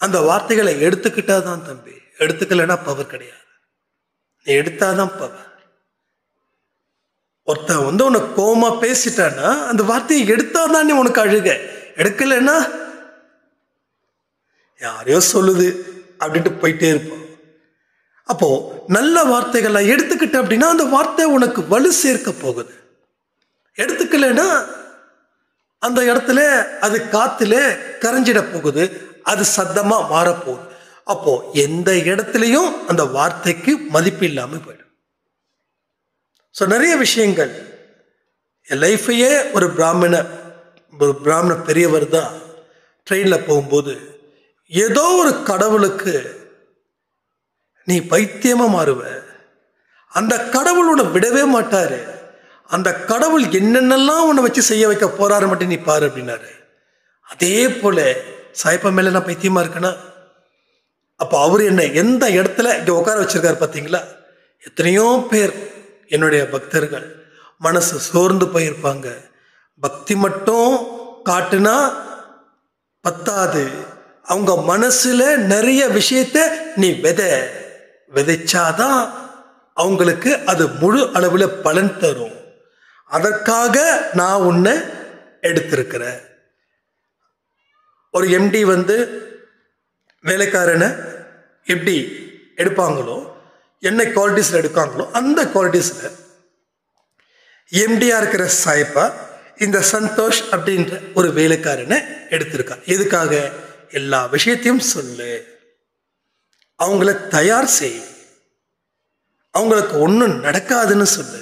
அந்த வார்த்தைகளை எடுத்துக்கிட்டா தான் தம்பி, எடுத்துக்கலைன்னா பவர் கிடையாது. நீ எடுத்தாதான் பவர். ஒருத்தன் வந்து உனக்கு கோமா பேசிட்டான்னா அந்த வார்த்தையை எடுத்தாதான் நீ உனக்கு அழுக. எடுக்கலைன்னா யாரையோ சொல்லுது அப்படின்ட்டு போயிட்டே இருப்போம். அப்போ நல்ல வார்த்தைகளை எடுத்துக்கிட்ட அப்படின்னா அந்த வார்த்தை உனக்கு வலு சேர்க்க போகுது. எடுத்துக்கலைன்னா அந்த இடத்துல அது காத்துல கரைஞ்சிட போகுது, அது சத்தமா மாறப்போகுது. அப்போ எந்த இடத்துலையும் அந்த வார்த்தைக்கு மதிப்பு இல்லாமல் போயிடும். ஸோ நிறைய விஷயங்கள் என் லைஃபையே ஒரு பிராமண பெரியவர் தான் ட்ரெயினில் போகும்போது ஏதோ ஒரு கடவுளுக்கு நீ பைத்தியமாக மாறுவ, அந்த கடவுள் உன்னை விடவே மாட்டாரு, அந்த கடவுள் என்னென்னலாம் உன்னை வச்சு செய்ய வைக்க போறாரு மட்டும் நீ பாரு அப்படின்னாரு. அதே போல சாய்ப்பா மேல நான் பைத்தியமா இருக்கேன்னா, அப்போ அவர் என்ன எந்த இடத்துல இங்க உட்கார வச்சிருக்காரு பார்த்தீங்களா? எத்தனையோ பேர் என்னுடைய பக்தர்கள் மனசு சோர்ந்து போயிருப்பாங்க. பக்தி மட்டும் காட்டுனா பத்தாது, அவங்க மனசுல நிறைய விஷயத்த நீ விதைச்சாதான் அவங்களுக்கு அது முழு அளவில் பலன் தரும். அதற்காக நான் உன்னை எடுத்திருக்கிறேன். ஒரு எம்டி வந்து வேலைக்காரனை எப்படி எடுப்பாங்களோ, என்ன குவாலிட்டிஸில் எடுக்காங்களோ அந்த குவாலிட்டிஸில் எம்டியா இருக்கிற சாய்ப்பா இந்த சந்தோஷ் அப்படின்ற ஒரு வேலைக்காரனை எடுத்திருக்கா. எதுக்காக? எல்லா விஷயத்தையும் சொல்லு, அவங்கள தயார் செய், அவங்களுக்கு ஒன்றும் நடக்காதுன்னு சொல்லு,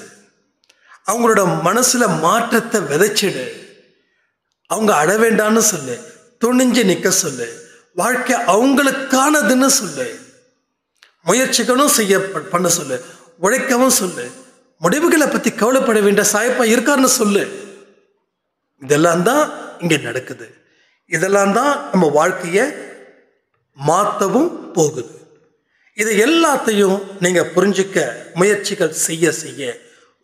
அவங்களோட மனசுல மாற்றத்தை விதைச்சிடு, அவங்க அழ வேண்டான்னு சொல்லு, துணிஞ்சு நிற்க சொல்லு, வாழ்க்கை அவங்களுக்கானதுன்னு சொல்லு, முயற்சிகளும் பண்ண சொல்லு, உழைக்கவும் சொல்லு, முடிவுகளை பத்தி கவலைப்பட வேண்டிய சாய்ப்பா இருக்காருன்னு சொல்லு. இதெல்லாம் தான் இங்க நடக்குது. இதெல்லாம் தான் நம்ம வாழ்க்கையை மாற்றவும் போகுது. இது எல்லாத்தையும் நீங்க புரிஞ்சுக்க முயற்சிகள் செய்ய செய்ய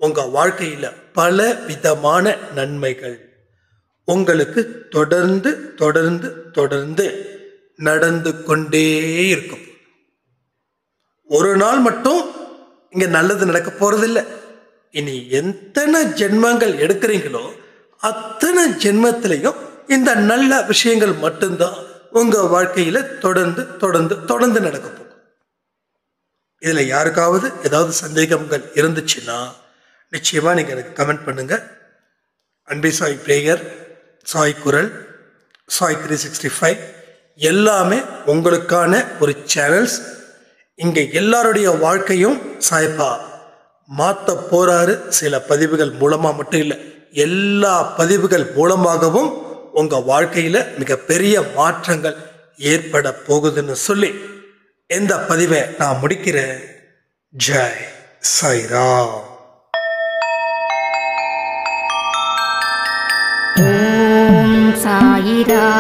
உங்க வாழ்க்கையில பல விதமான நன்மைகள் உங்களுக்கு தொடர்ந்து தொடர்ந்து தொடர்ந்து நடந்து கொண்டே இருக்கும். ஒரு நாள் மட்டும் இங்க நல்லது நடக்க போறதில்லை. இனி எத்தனை ஜென்மங்கள் எடுக்கிறீங்களோ அத்தனை ஜென்மத்திலையும் இந்த நல்ல விஷயங்கள் மட்டும்தான் உங்க வாழ்க்கையில தொடர்ந்து தொடர்ந்து தொடர்ந்து நடக்க போகும். இதுல யாருக்காவது ஏதாவது சந்தேகங்கள் இருந்துச்சுன்னா நிச்சயமா நீங்க எனக்கு கமெண்ட் பண்ணுங்க. அன்பே சாய் பிரேயர், சாய் குரல், சாய் 365 எல்லாமே உங்களுக்கான ஒரு சேனல்ஸ். இங்க எல்லாருடைய வாழ்க்கையும் சாய்ப்பா மாத்த போறாரு. சில பதிவுகள் மூலமா மட்டும் இல்லை, எல்லா பதிவுகள் மூலமாகவும் உங்க வாழ்க்கையில மிகப்பெரிய மாற்றங்கள் ஏற்பட போகுதுன்னு சொல்லி இந்த பதிவை நான் முடிக்கிறேன். ஜெய் சாய்ராம். ஓம் சாயிராம்.